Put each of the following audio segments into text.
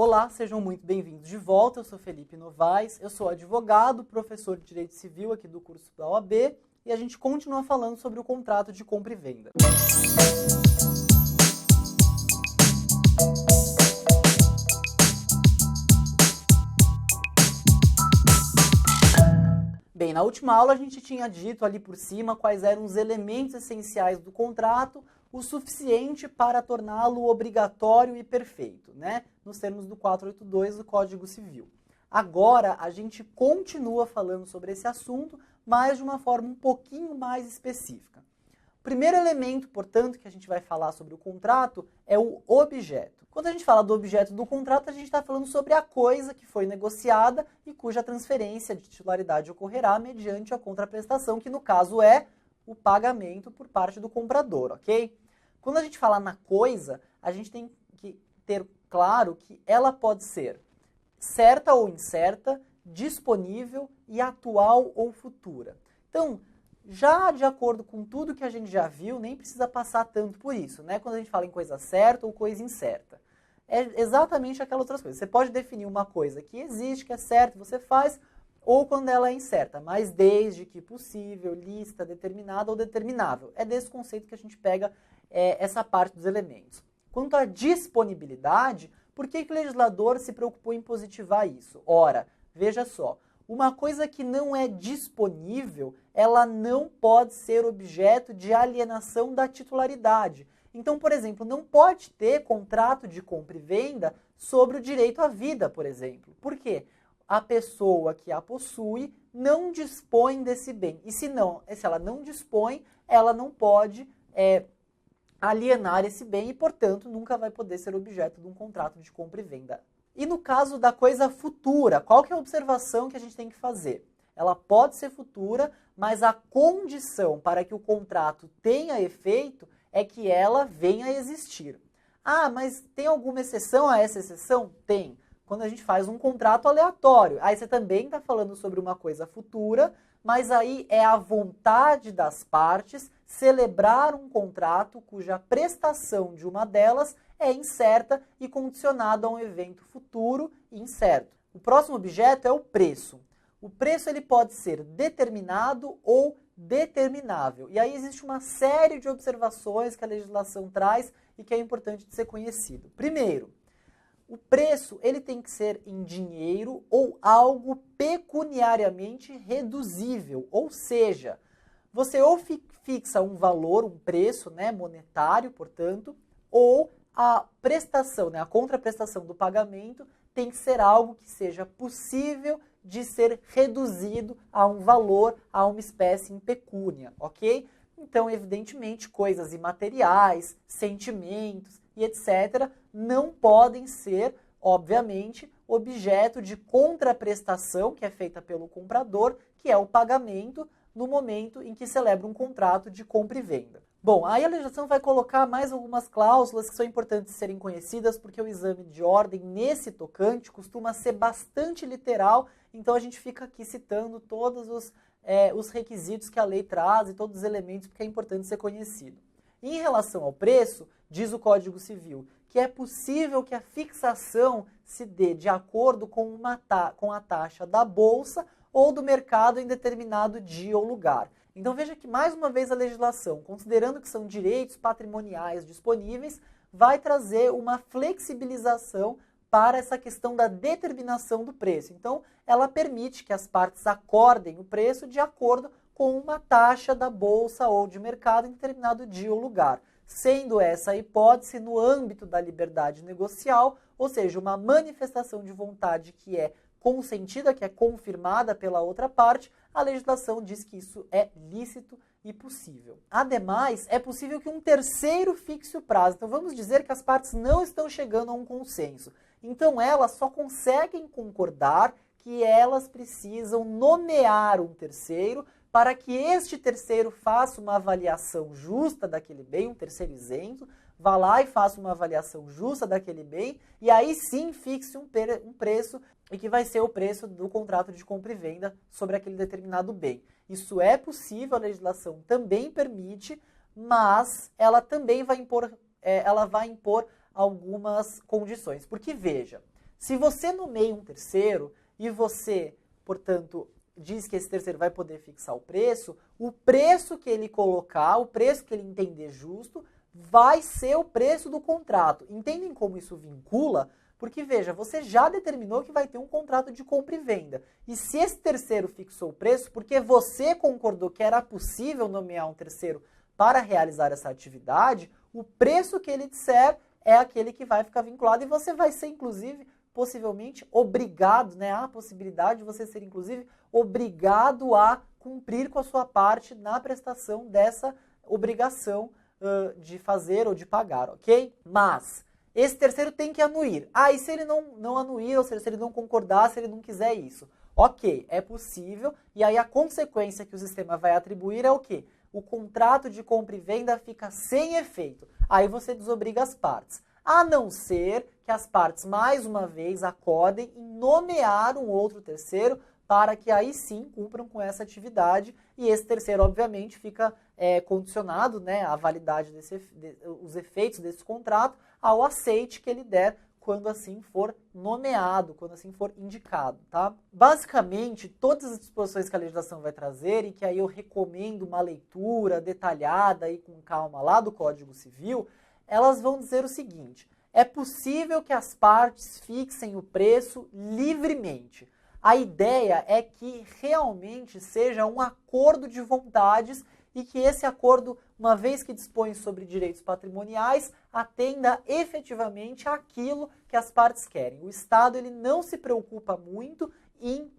Olá, sejam muito bem-vindos de volta. Eu sou Felipe Novaes, eu sou advogado, professor de Direito Civil aqui do curso da OAB e a gente continua falando sobre o contrato de compra e venda. Bem, na última aula a gente tinha dito ali por cima quais eram os elementos essenciais do contrato, o suficiente para torná-lo obrigatório e perfeito, né? Nos termos do 482 do Código Civil. Agora a gente continua falando sobre esse assunto, mas de uma forma um pouquinho mais específica. O primeiro elemento, portanto, que a gente vai falar sobre o contrato é o objeto. Quando a gente fala do objeto do contrato, a gente está falando sobre a coisa que foi negociada e cuja transferência de titularidade ocorrerá mediante a contraprestação, que no caso é o pagamento por parte do comprador, ok? Quando a gente fala na coisa, a gente tem que ter claro que ela pode ser certa ou incerta, disponível e atual ou futura. Então, já de acordo com tudo que a gente já viu, nem precisa passar tanto por isso, né? Quando a gente fala em coisa certa ou coisa incerta. É exatamente aquelas outras coisas. Você pode definir uma coisa que existe, que é certa, você faz, ou quando ela é incerta, mas desde que possível, lícita, determinada ou determinável. É desse conceito que a gente pega essa parte dos elementos. Quanto à disponibilidade, por que o legislador se preocupou em positivar isso? Ora, veja só, uma coisa que não é disponível, ela não pode ser objeto de alienação da titularidade. Então, por exemplo, não pode ter contrato de compra e venda sobre o direito à vida, por exemplo. Por quê? A pessoa que a possui não dispõe desse bem. E se ela não dispõe, ela não pode alienar esse bem e, portanto, nunca vai poder ser objeto de um contrato de compra e venda. E no caso da coisa futura, qual que é a observação que a gente tem que fazer? Ela pode ser futura, mas a condição para que o contrato tenha efeito é que ela venha a existir. Ah, mas tem alguma exceção a essa exceção? Tem. Quando a gente faz um contrato aleatório. Aí você também está falando sobre uma coisa futura, mas aí é a vontade das partes celebrar um contrato cuja prestação de uma delas é incerta e condicionada a um evento futuro e incerto. O próximo objeto é o preço. O preço ele pode ser determinado ou determinável. E aí existe uma série de observações que a legislação traz e que é importante de ser conhecido. Primeiro, o preço ele tem que ser em dinheiro ou algo pecuniariamente reduzível, ou seja, você ou fixa um valor, um preço, né, monetário, portanto, ou a prestação, né, a contraprestação do pagamento tem que ser algo que seja possível de ser reduzido a um valor, a uma espécie em pecúnia, ok? Então, evidentemente, coisas imateriais, sentimentos e etc. não podem ser, obviamente, objeto de contraprestação que é feita pelo comprador, que é o pagamento no momento em que celebra um contrato de compra e venda. Bom, aí a legislação vai colocar mais algumas cláusulas que são importantes serem conhecidas, porque o exame de ordem nesse tocante costuma ser bastante literal, então a gente fica aqui citando todos os requisitos que a lei traz e todos os elementos, porque é importante ser conhecido. Em relação ao preço, diz o Código Civil que é possível que a fixação se dê de acordo com a taxa da bolsa ou do mercado em determinado dia ou lugar. Então veja que, mais uma vez, a legislação, considerando que são direitos patrimoniais disponíveis, vai trazer uma flexibilização para essa questão da determinação do preço. Então, ela permite que as partes acordem o preço de acordo com uma taxa da bolsa ou de mercado em determinado dia ou lugar, sendo essa a hipótese no âmbito da liberdade negocial, ou seja, uma manifestação de vontade que é consentida, que é confirmada pela outra parte, a legislação diz que isso é lícito e possível. Ademais, é possível que um terceiro fixe o prazo. Então, vamos dizer que as partes não estão chegando a um consenso. Então, elas só conseguem concordar que elas precisam nomear um terceiro para que este terceiro faça uma avaliação justa daquele bem, um terceiro isento, vá lá e faça uma avaliação justa daquele bem, e aí sim fixe um preço, e que vai ser o preço do contrato de compra e venda sobre aquele determinado bem. Isso é possível, a legislação também permite, mas ela também vai impor algumas condições. Porque, veja, Se você nomeia um terceiro e você, portanto, diz que esse terceiro vai poder fixar o preço que ele colocar, o preço que ele entender justo, vai ser o preço do contrato. Entendem como isso vincula? Porque, veja, você já determinou que vai ter um contrato de compra e venda. E se esse terceiro fixou o preço, porque você concordou que era possível nomear um terceiro para realizar essa atividade, o preço que ele disser é aquele que vai ficar vinculado e você vai ser, inclusive, possivelmente obrigado, né? Há a possibilidade de você ser, inclusive, obrigado a cumprir com a sua parte na prestação dessa obrigação de fazer ou de pagar, ok? Mas esse terceiro tem que anuir. E se ele não anuir, ou seja, se ele não concordar, se ele não quiser isso? Ok, é possível, e aí a consequência que o sistema vai atribuir é o quê? O contrato de compra e venda fica sem efeito. Aí você desobriga as partes. A não ser que as partes, mais uma vez, acordem em nomear um outro terceiro para que aí sim cumpram com essa atividade. E esse terceiro, obviamente, fica condicionado, né, a validade os efeitos desse contrato ao aceite que ele der quando assim for nomeado, quando assim for indicado, tá? Basicamente, todas as disposições que a legislação vai trazer, e que aí eu recomendo uma leitura detalhada e com calma lá do Código Civil, elas vão dizer o seguinte: é possível que as partes fixem o preço livremente. A ideia é que realmente seja um acordo de vontades e que esse acordo, uma vez que dispõe sobre direitos patrimoniais, atenda efetivamente àquilo que as partes querem. O Estado ele não se preocupa muito em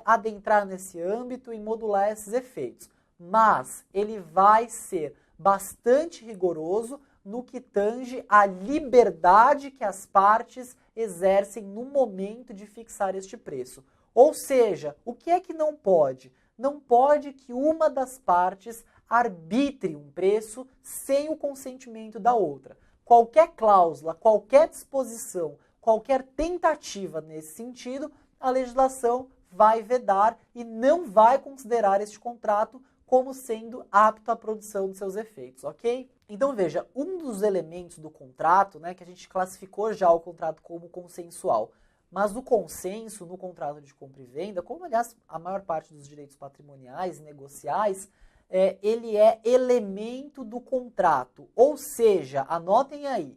adentrar nesse âmbito e modular esses efeitos, mas ele vai ser bastante rigoroso no que tange à liberdade que as partes exercem no momento de fixar este preço. Ou seja, o que é que não pode? Não pode que uma das partes arbitre um preço sem o consentimento da outra. Qualquer cláusula, qualquer disposição, qualquer tentativa nesse sentido, a legislação vai vedar e não vai considerar este contrato como sendo apto à produção dos seus efeitos, ok? Então veja, um dos elementos do contrato, né, que a gente classificou já o contrato como consensual, mas o consenso no contrato de compra e venda, como aliás a maior parte dos direitos patrimoniais e negociais, ele é elemento do contrato, ou seja, anotem aí,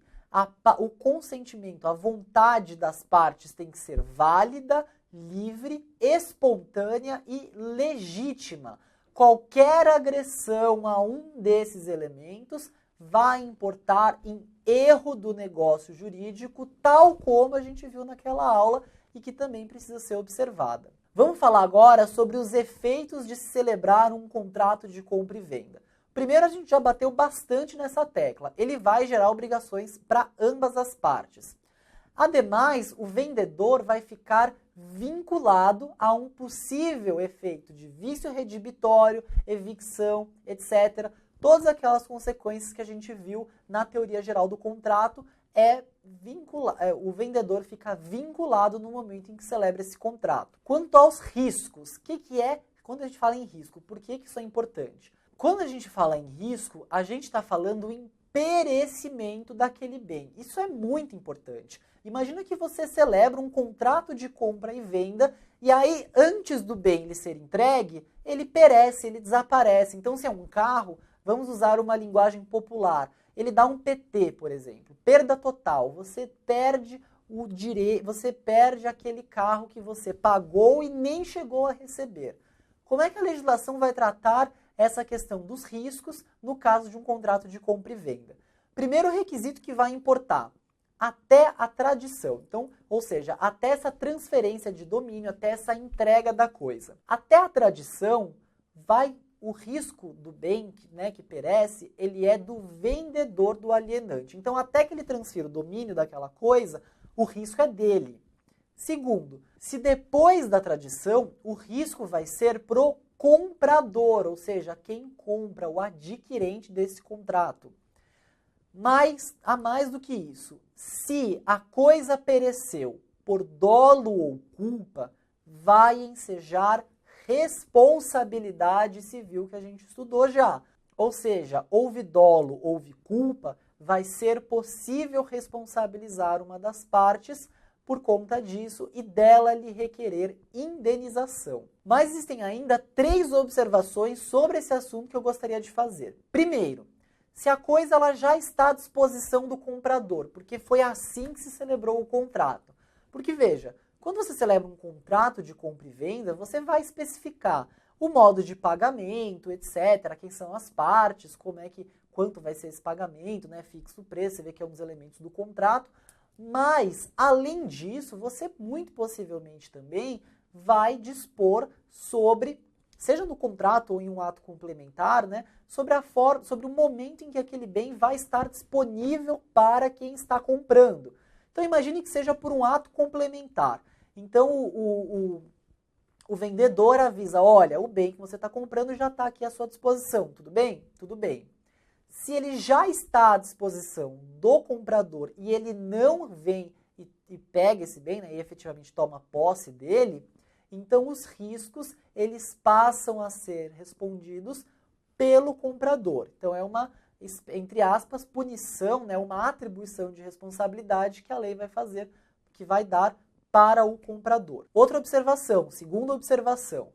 o consentimento, a vontade das partes tem que ser válida, livre, espontânea e legítima. Qualquer agressão a um desses elementos vai importar em erro do negócio jurídico, tal como a gente viu naquela aula e que também precisa ser observada. Vamos falar agora sobre os efeitos de se celebrar um contrato de compra e venda. Primeiro, a gente já bateu bastante nessa tecla. Ele vai gerar obrigações para ambas as partes. Ademais, o vendedor vai ficar vinculado a um possível efeito de vício redibitório, evicção, etc. Todas aquelas consequências que a gente viu na teoria geral do contrato, o vendedor fica vinculado no momento em que celebra esse contrato. Quanto aos riscos, o que é, quando a gente fala em risco, por que isso é importante? Quando a gente fala em risco, a gente está falando em perecimento daquele bem. Isso é muito importante. Imagina que você celebra um contrato de compra e venda e aí, antes do bem ele ser entregue, ele perece, ele desaparece. Então, se é um carro, vamos usar uma linguagem popular. Ele dá um PT, por exemplo, perda total. Você perde o direito, você perde aquele carro que você pagou e nem chegou a receber. Como é que a legislação vai tratar essa questão dos riscos no caso de um contrato de compra e venda? Primeiro requisito que vai importar, até a tradição. Então, ou seja, até essa transferência de domínio, até essa entrega da coisa. Até a tradição, o risco do bem, né, que perece, ele é do vendedor, do alienante. Então, até que ele transfira o domínio daquela coisa, o risco é dele. Segundo, se depois da tradição, o risco vai ser pro comprador, ou seja, quem compra, o adquirente desse contrato. Mas, a mais do que isso, se a coisa pereceu por dolo ou culpa, vai ensejar responsabilidade civil que a gente estudou já. Ou seja, houve dolo, houve culpa, vai ser possível responsabilizar uma das partes por conta disso e dela lhe requerer indenização. Mas existem ainda 3 observações sobre esse assunto que eu gostaria de fazer. Primeiro, se a coisa ela já está à disposição do comprador, porque foi assim que se celebrou o contrato. Porque veja, quando você celebra um contrato de compra e venda, você vai especificar o modo de pagamento, etc., quem são as partes, quanto vai ser esse pagamento, né, fixo o preço, você vê que é um dos elementos do contrato. Mas, além disso, você muito possivelmente também vai dispor sobre, seja no contrato ou em um ato complementar, né, sobre o momento em que aquele bem vai estar disponível para quem está comprando. Então, imagine que seja por um ato complementar. Então, o vendedor avisa, olha, o bem que você está comprando já está aqui à sua disposição, tudo bem? Tudo bem. Se ele já está à disposição do comprador e ele não vem e pega esse bem, né, e efetivamente toma posse dele, então os riscos eles passam a ser respondidos pelo comprador. Então é uma, entre aspas, punição, né, uma atribuição de responsabilidade que a lei vai fazer, que vai dar para o comprador. Outra observação, segunda observação.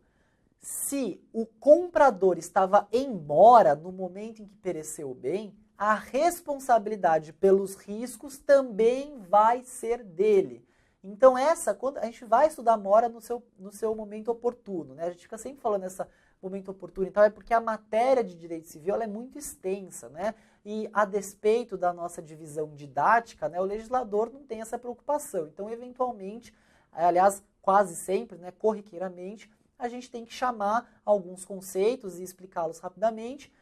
Se o comprador estava em mora no momento em que pereceu o bem, a responsabilidade pelos riscos também vai ser dele. Então quando a gente vai estudar mora no seu momento oportuno, né? A gente fica sempre falando nesse momento oportuno e tal, é porque a matéria de direito civil ela é muito extensa, né? E a despeito da nossa divisão didática, né, o legislador não tem essa preocupação. Então, eventualmente, aliás, quase sempre, né, corriqueiramente, a gente tem que chamar alguns conceitos e explicá-los rapidamente,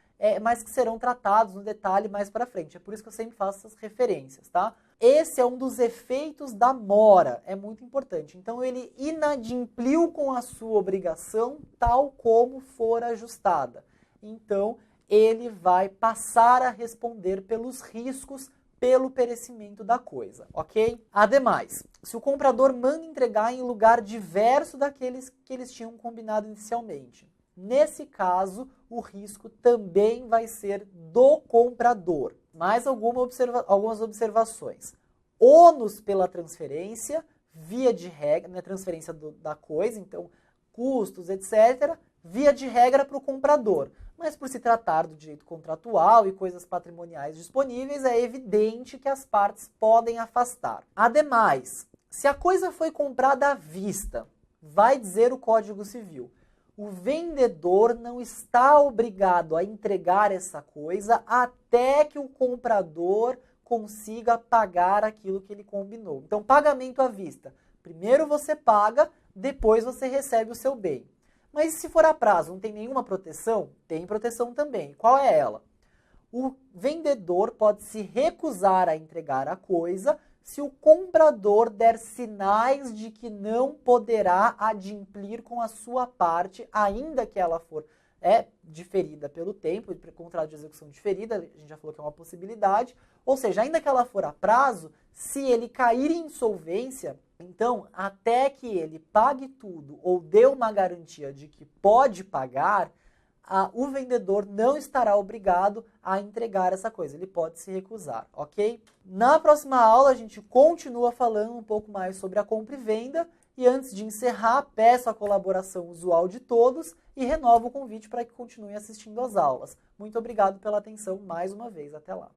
mas que serão tratados no detalhe mais para frente. É por isso que eu sempre faço essas referências, tá? Esse é um dos efeitos da mora, é muito importante. Então, ele inadimpliu com a sua obrigação tal como for ajustada. Então, ele vai passar a responder pelos riscos pelo perecimento da coisa, ok? Ademais, se o comprador manda entregar em lugar diverso daqueles que eles tinham combinado inicialmente, nesse caso, o risco também vai ser do comprador. Mais algumas observações. Ônus pela transferência, via de regra, né, transferência da coisa, então custos, etc., via de regra para o comprador. Mas por se tratar do direito contratual e coisas patrimoniais disponíveis, é evidente que as partes podem afastar. Ademais, se a coisa foi comprada à vista, vai dizer o Código Civil, o vendedor não está obrigado a entregar essa coisa até que o comprador consiga pagar aquilo que ele combinou. Então, pagamento à vista. Primeiro você paga, depois você recebe o seu bem. Mas se for a prazo, não tem nenhuma proteção? Tem proteção também. Qual é ela? O vendedor pode se recusar a entregar a coisa se o comprador der sinais de que não poderá adimplir com a sua parte, ainda que ela for diferida pelo tempo, contrato de execução diferida, a gente já falou que é uma possibilidade, ou seja, ainda que ela for a prazo, se ele cair em insolvência, então, até que ele pague tudo ou dê uma garantia de que pode pagar, o vendedor não estará obrigado a entregar essa coisa. Ele pode se recusar, ok? Na próxima aula, a gente continua falando um pouco mais sobre a compra e venda. E antes de encerrar, peço a colaboração usual de todos e renovo o convite para que continuem assistindo às aulas. Muito obrigado pela atenção mais uma vez. Até lá.